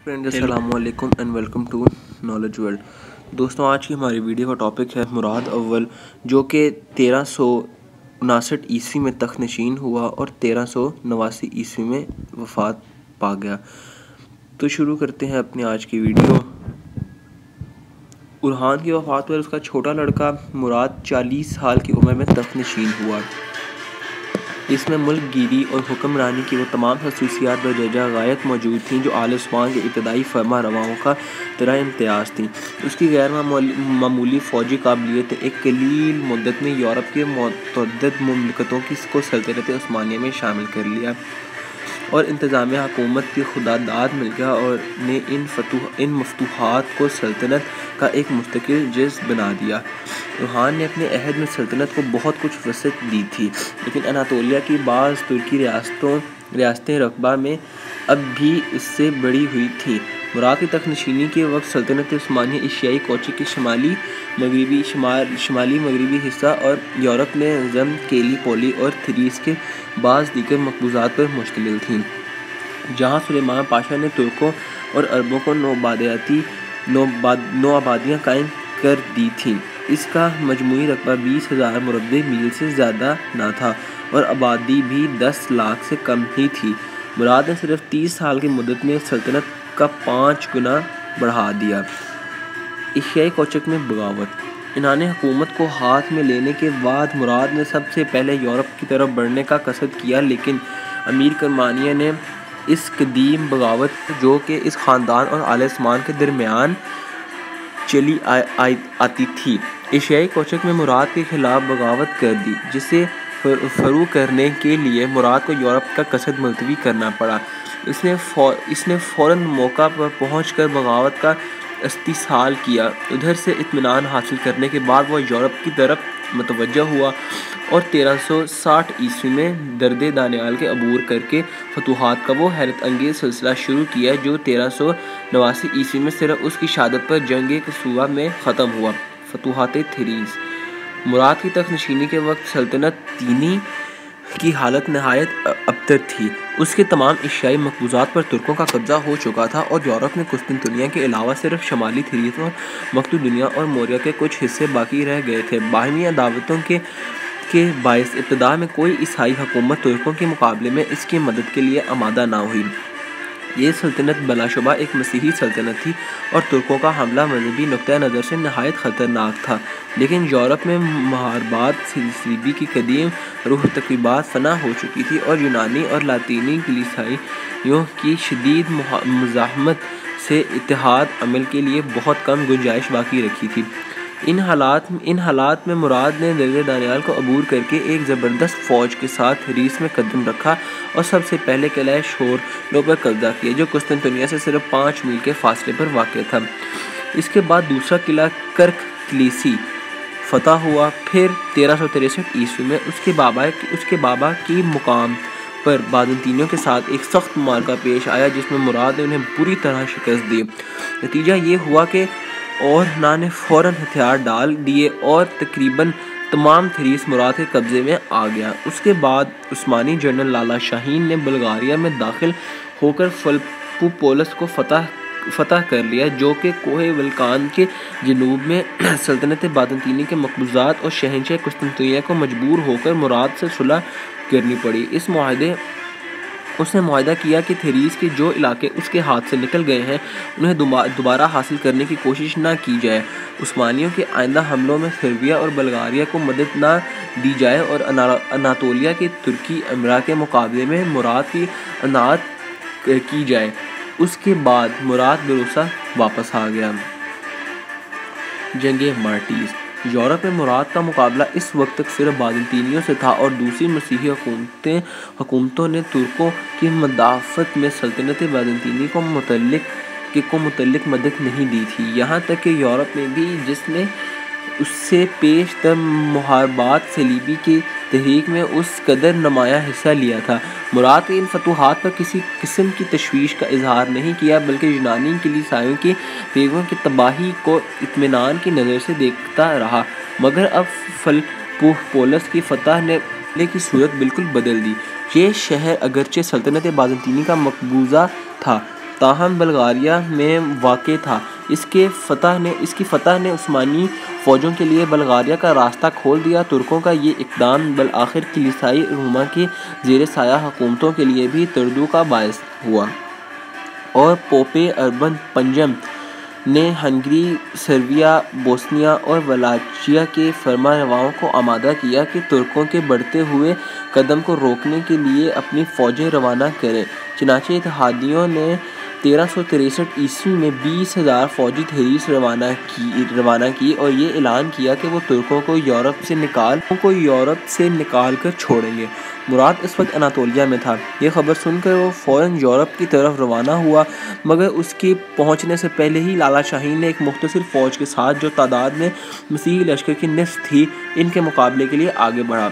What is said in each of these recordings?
Friend السلام علیکم and welcome to knowledge world. دوستوں، آج کی ہماری ویڈیو کا ٹاپک ہے مراد اول، جو کہ 1359 میں تخت نشین ہوا اور 1389 میں وفات پا گیا۔ تو شروع کرتے ہیں اپنی آج کی ویڈیو۔ اورحان کی وفات پر اس کا چھوٹا لڑکا مراد 40 سال کی عمر میں تخت نشین ہوا۔ اس میں ملک گیری اور حکمرانی کی وہ تمام خصوصیات بدرجہ غایت موجود تھیں جو آل عثمان کے ابتدائی فرما رواؤں کا طرح امتیاز تھیں۔ اس کی غیر معمولی فوجی قابلیتیں ایک قلیل مدت میں یورپ کے متعدد مملکتوں کو سلطنت عثمانیہ میں شامل کر لیا اور انتظامی حکومت کی خداداد مل گیا اور نے ان مفتوحات کو سلطنت کا ایک مستقل جزو بنا دیا۔ اورحان نے اپنے عہد میں سلطنت کو بہت کچھ وسعت دی تھی، لیکن اناطولیہ کی بعض ترکی ریاستیں رقبہ میں اب بھی اس سے بڑی ہوئی تھیں۔ مراد کی تخت نشینی کے وقت سلطنت عثمانیہ ایشیائی کوچے کے شمالی مغربی حصہ اور یورپ میں زم، کیلی پولی اور تھریس کے بعض دیگر مقبوضات پر مشتمل تھی، جہاں سلیمان پاشا نے ترکوں اور عربوں کو نوآبادیاں قائم کر دی تھیں۔ اس کا مجموعی رقبہ 20,000 مربع میل سے زیادہ نہ تھا اور آبادی بھی 10 لاکھ سے کم ہی تھی۔ مراد نے صرف 30 سال کی مدت میں سلطنت کا 5 گنا بڑھا دیا۔ ایشیائی کوچک میں بغاوت۔ انان حکومت کو ہاتھ میں لینے کے بعد مراد نے سب سے پہلے یورپ کی طرف بڑھنے کا قصد کیا، لیکن امیر کرمانیہ نے اس قدیم بغاوت جو کہ اس خاندان اور آل عثمان کے درمیان چلی آتی تھی، ایشیائی کوچک میں مراد کے خلاف بغاوت کر دی، جسے فرو کرنے کے لیے مراد کو یورپ کا قصد ملتوی کرنا پڑا۔ اس نے فوراً موقع پر پہنچ کر بغاوت کا استئصال کیا۔ ادھر سے اطمینان حاصل کرنے کے بعد وہ یورپ کی طرف متوجہ ہوا اور 1360 میں درد دانیال کے عبور کر کے فتوحات کا وہ حیرت انگیز سلسلہ شروع کیا جو 1389 میں صرف اس کی شہادت پر جنگ کسوہ میں ختم ہوا۔ فتوحات تھریس۔ مراد کی تخت نشینی کے وقت سلطنت دینی کی حالت نہایت ابتر تھی۔ اس کے تمام ایشیائی مقبوضات پر ترکوں کا قبضہ ہو چکا تھا اور یورپ میں قسطنطنیہ کے علاوہ صرف شمالی تھریس اور مقدونیہ اور موریہ کے کچھ حصے باقی رہ گئے تھے۔ باہمی عداوتوں کے باعث ابتدا میں کوئی عیسائی حکومت ترکوں کے مقابلے میں اس کی مدد کے لیے آمادہ نہ ہوئی۔ یہ سلطنت بلا شبہ ایک مسیحی سلطنت تھی اور ترکوں کا حملہ مذہبی نقطہ نظر سے نہایت خطرناک تھا، لیکن یورپ میں محاربات صلیبی کی قدیم روح تقریباً فنا ہو چکی تھی اور یونانی اور لاطینی کلیسائیوں کی شدید مزاحمت سے اتحاد عمل کے لیے بہت کم گنجائش باقی رکھی تھی۔ ان حالات میں مراد نے درد دانیال کو عبور کر کے ایک زبردست فوج کے ساتھ تھریس میں قدم رکھا اور سب سے پہلے قلعہ شورلو پر قبضہ کیا، جو قسطنطنیہ سے صرف 5 میل کے فاصلے پر واقع تھا۔ اس کے بعد دوسرا قلعہ کرک کلیسی فتح ہوا۔ پھر 1363 میں اس کے بابا کی مقام پر بازنطینیوں کے ساتھ ایک سخت معرکہ پیش آیا جس میں مراد نے انہیں بری طرح شکست دی۔ نتیجہ یہ ہوا کہ اورحان نے فوراً ہتھیار ڈال دیے اور تقریباً تمام تھریس مراد کے قبضے میں آ گیا۔ اس کے بعد عثمانی جنرل لالا شاہین نے بلغاریہ میں داخل ہو کر فلپوپولس کو فتح کر لیا، جو کہ کوہ ولکان کے جنوب میں سلطنت بازنطینی کے مقبوضات اور شہنشاہ قسطنطنیہ کو مجبور ہو کر مراد سے صلح کرنی پڑی۔ اس نے معاہدہ کیا کہ تھریس کے جو علاقے اس کے ہاتھ سے نکل گئے ہیں انہیں دوبارہ حاصل کرنے کی کوشش نہ کی جائے، عثمانیوں کے آئندہ حملوں میں سربیا اور بلغاریہ کو مدد نہ دی جائے اور اناطولیہ کے ترکی امراء کے مقابلے میں مراد کی اطاعت کی جائے۔ اس کے بعد مراد بروسا واپس آ گیا۔ جنگ مارٹیز۔ یورپ میں مراد کا مقابلہ اس وقت تک صرف بازنطینیوں سے تھا اور دوسری مسیحی حکومتوں نے ترکوں کی مدافعت میں سلطنت بازنطینی کو متعلق مدد نہیں دی تھی، یہاں تک کہ یورپ میں بھی جس نے اس سے پیش تر محاربات صلیبی کی تحریک میں اس قدر نمایاں حصہ لیا تھا۔ مراد نے ان فتوحات پر کسی قسم کی تشویش کا اظہار نہیں کیا بلکہ یونانی کلیساؤں کی پیرووں کی تباہی کو اطمینان کی نظر سے دیکھتا رہا، مگر اب فلپوپولس کی فتح نے معاملے کی صورت بالکل بدل دی۔ یہ شہر اگرچہ سلطنت بازنطینی کا مقبوضہ تھا تاہم بلغاریہ میں واقع تھا۔ اس کی فتح نے عثمانی فوجوں کے لیے بلغاریہ کا راستہ کھول دیا۔ ترکوں کا یہ اقدام بالآخر کلیسائی روما کی زیر سایہ حکومتوں کے لیے بھی تردو کا باعث ہوا، اور پوپ اربن پنجم نے ہنگری، سربیا، بوسنیا اور ولاچیا کے فرما رواؤں کو آمادہ کیا کہ ترکوں کے بڑھتے ہوئے قدم کو روکنے کے لیے اپنی فوجیں روانہ کریں۔ چنانچہ اتحادیوں نے 1363 میں 20,000 فوجی تحریک روانہ کی اور یہ اعلان کیا کہ وہ ترکوں کو یورپ سے نکال کر چھوڑیں گے۔ مراد اس وقت اناطولیہ میں تھا۔ یہ خبر سن کر وہ فوراً یورپ کی طرف روانہ ہوا، مگر اس کے پہنچنے سے پہلے ہی لالا شاہین نے ایک مختصر فوج کے ساتھ، جو تعداد میں مسیحی لشکر کی نصف تھی، ان کے مقابلے کے لیے آگے بڑھا،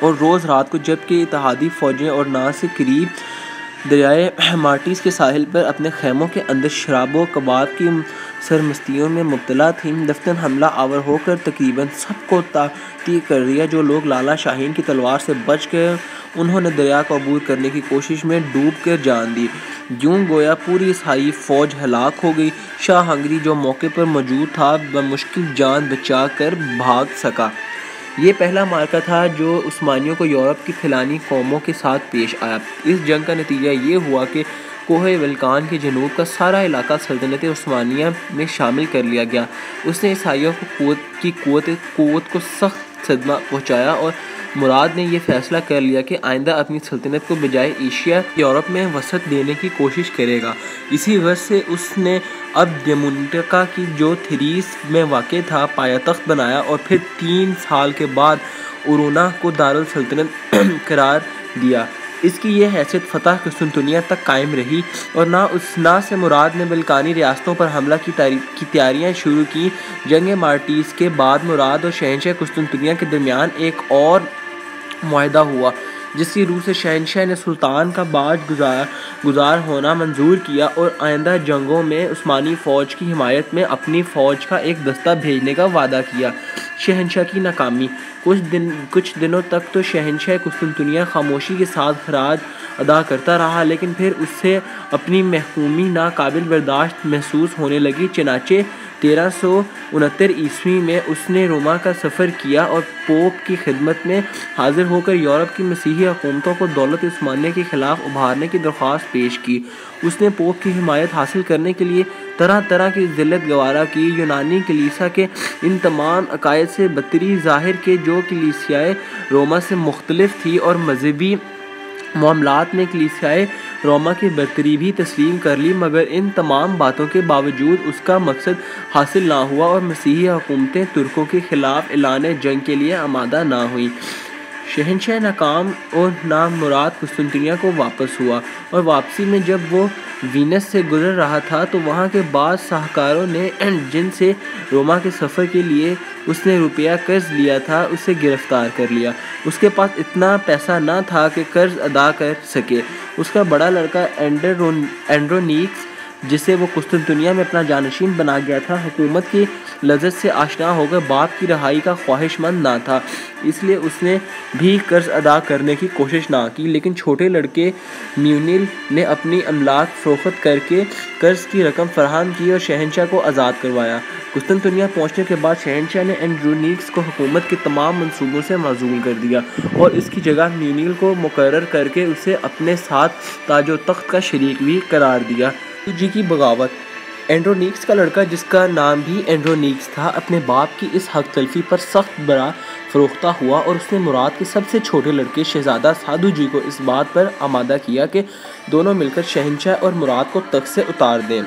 اور روز رات کو جبکہ اتحادی فوجیں اور نہ سے قریب دریائے مارٹیز کے ساحل پر اپنے خیموں کے اندر شراب و کباب کی سرمستیوں میں مبتلا تھیں، دفتن حملہ آور ہو کر تقریباً سب کو تاخیر کر دیا۔ جو لوگ لالا شاہین کی تلوار سے بچ گئے، انہوں نے دریا کو عبور کرنے کی کوشش میں ڈوب کر جان دی۔ یوں گویا پوری عیسائی فوج ہلاک ہو گئی۔ شاہ ہنگری، جو موقع پر موجود تھا، بمشکل جان بچا کر بھاگ سکا۔ یہ پہلا معرکہ تھا جو عثمانیوں کو یورپ کی فیلانی قوموں کے ساتھ پیش آیا۔ اس جنگ کا نتیجہ یہ ہوا کہ کوہ ولکان کے جنوب کا سارا علاقہ سلطنت عثمانیہ میں شامل کر لیا گیا۔ اس نے عیسائیوں کی قوت کو سخت صدمہ پہنچایا، اور مراد نے یہ فیصلہ کر لیا کہ آئندہ اپنی سلطنت کو بجائے ایشیا یورپ میں وسعت دینے کی کوشش کرے گا۔ اسی غرض سے اس نے اب ڈیمونٹکا کی، جو تھریس میں واقع تھا، پایہ تخت بنایا، اور پھر 3 سال کے بعد اورونا کو دارالسلطنت قرار دیا۔ اس کی یہ حیثیت فتح قسطنطنیہ تک قائم رہی، اور نہ سے مراد نے بلقانی ریاستوں پر حملہ کی تیاریاں شروع کی۔ جنگ مارٹیز کے بعد مراد اور شہنشاہ قسطنطنیہ کے درمیان ایک اور معاہدہ ہوا، جس کی روح سے شہنشاہ نے سلطان کا باج گزار ہونا منظور کیا اور آئندہ جنگوں میں عثمانی فوج کی حمایت میں اپنی فوج کا ایک دستہ بھیجنے کا وعدہ کیا۔ شہنشاہ کی ناکامی۔ کچھ دنوں تک تو شہنشاہ قسطنطنیہ خاموشی کے ساتھ خراج ادا کرتا رہا، لیکن پھر اس سے اپنی محکومی ناقابل برداشت محسوس ہونے لگی۔ چنانچہ 1369 میں اس نے روما کا سفر کیا اور پوپ کی خدمت میں حاضر ہو کر یورپ کی مسیحی حکومتوں کو دولت عثمانیہ کے خلاف ابھارنے کی درخواست پیش کی۔ اس نے پوپ کی حمایت حاصل کرنے کے لیے طرح طرح کی ذلت گوارا کی۔ یونانی کلیسا کے ان تمام عقائد سے برتری ظاہر کہ جو کلیسائے روما سے مختلف تھی، اور مذہبی معاملات میں کلیسائے روما کی برتری بھی تسلیم کر لی، مگر ان تمام باتوں کے باوجود اس کا مقصد حاصل نہ ہوا، اور مسیحی حکومتیں ترکوں کے خلاف اعلان جنگ کے لیے آمادہ نہ ہوئیں۔ شہنشاہ ناکام اور نامراد قسطنطنیہ کو واپس ہوا، اور واپسی میں جب وہ وینس سے گزر رہا تھا تو وہاں کے بعض ساہوکاروں نے، جن سے روما کے سفر کے لیے اس نے روپیہ قرض لیا تھا، اسے گرفتار کر لیا۔ اس کے پاس اتنا پیسہ نہ تھا کہ قرض ادا کر سکے۔ اس کا بڑا لڑکا اینڈرونیکس، جسے وہ قسطنطنیہ میں اپنا جانشین بنا گیا تھا، حکومت کی لذت سے آشنا ہو کر باپ کی رہائی کا خواہش مند نہ تھا، اس لیے اس نے بھی قرض ادا کرنے کی کوشش نہ کی۔ لیکن چھوٹے لڑکے میونل نے اپنی املاک فروخت کر کے قرض کی رقم فراہم کی اور شہنشاہ کو آزاد کروایا۔ قسطنطنیہ پہنچنے کے بعد شہنشاہ نے اینڈرونیکس کو حکومت کے تمام منصوبوں سے معزول کر دیا، اور اس کی جگہ میونل کو مقرر کر کے اسے اپنے ساتھ تاج و تخت کا شریک بھی قرار دیا۔ جی کی بغاوت۔ اینڈرونیکس کا لڑکا، جس کا نام بھی اینڈرونیکس تھا، اپنے باپ کی اس حق تلفی پر سخت برا فروختہ ہوا، اور اس نے مراد کے سب سے چھوٹے لڑکے شہزادہ سادھو جی کو اس بات پر آمادہ کیا کہ دونوں مل کر شہنشاہ اور مراد کو تخت سے اتار دیں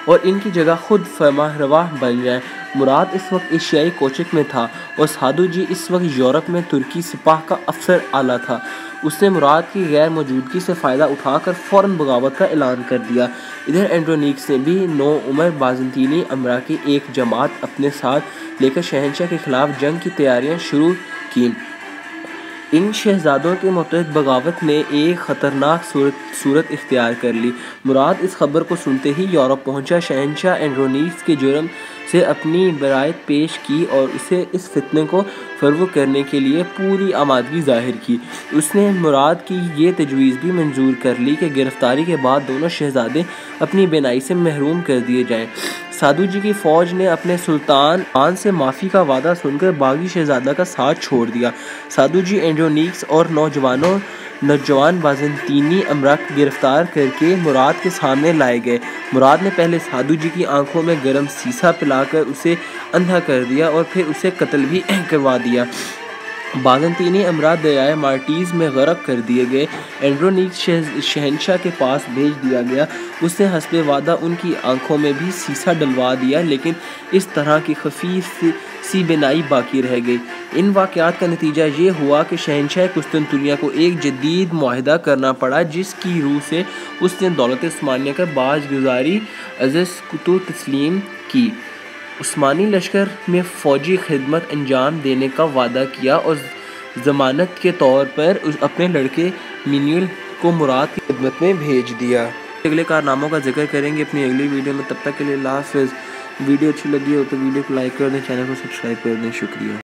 اور ان کی جگہ خود فرما روا بن جائیں۔ مراد اس وقت ایشیائی کوچک میں تھا، اور سادھو جی اس وقت یورپ میں ترکی سپاہ کا افسر اعلیٰ تھا۔ اس نے مراد کی غیر موجودگی سے فائدہ اٹھا کر فوراً بغاوت کا اعلان کر دیا۔ ادھر اینڈرونیکس نے بھی نوعمر بازنطینی امراء کی ایک جماعت اپنے ساتھ لے کر شہنشاہ کے خلاف جنگ کی تیاریاں شروع کیں۔ ان شہزادوں کے متحد بغاوت نے ایک خطرناک صورت اختیار کر لی۔ مراد اس خبر کو سنتے ہی یورپ پہنچا، شہنشاہ اینڈرونیکس کے جرم سے اپنی برائت پیش کی اور اسے اس فتنے کو فروغ کرنے کے لیے پوری آمادگی ظاہر کی۔ اس نے مراد کی یہ تجویز بھی منظور کر لی کہ گرفتاری کے بعد دونوں شہزادے اپنی بینائی سے محروم کر دیے جائیں۔ سادھو جی کی فوج نے اپنے سلطان سے معافی کا وعدہ سن کر باغی شہزادہ کا ساتھ چھوڑ دیا۔ سادھو جی اینڈرونیکس اور نوجوان بازنطینی امرک گرفتار کر کے مراد کے سامنے لائے گئے۔ مراد نے پہلے سادھو جی کی آنکھوں میں گرم سیسا پلا کر اسے اندھا کر دیا اور پھر اسے قتل بھی کروا دیا۔ بازنطینی امراء دریائے مارٹیز میں غرق کر دیے گئے۔ اینڈرونیکس شہنشاہ کے پاس بھیج دیا گیا۔ اس نے حسب وعدہ ان کی آنکھوں میں بھی سیسا ڈلوا دیا، لیکن اس طرح کی خفیف سی بینائی باقی رہ گئی۔ ان واقعات کا نتیجہ یہ ہوا کہ شہنشاہ قسطنطنیہ کو ایک جدید معاہدہ کرنا پڑا، جس کی روح سے اس نے دولت عثمانیہ کا باج گزاری عزت کو تسلیم کی، عثمانی لشکر میں فوجی خدمت انجام دینے کا وعدہ کیا اور ضمانت کے طور پر اپنے لڑکے مینوئل کو مراد کی خدمت میں بھیج دیا۔ اگلے کارناموں کا ذکر کریں گے اپنی اگلی ویڈیو میں، تب تک کے لیے اللہ حافظ۔ ویڈیو اچھی لگی ہو تو ویڈیو کو لائک کر دیں، چینل کو سبسکرائب کر دیں، شکریہ۔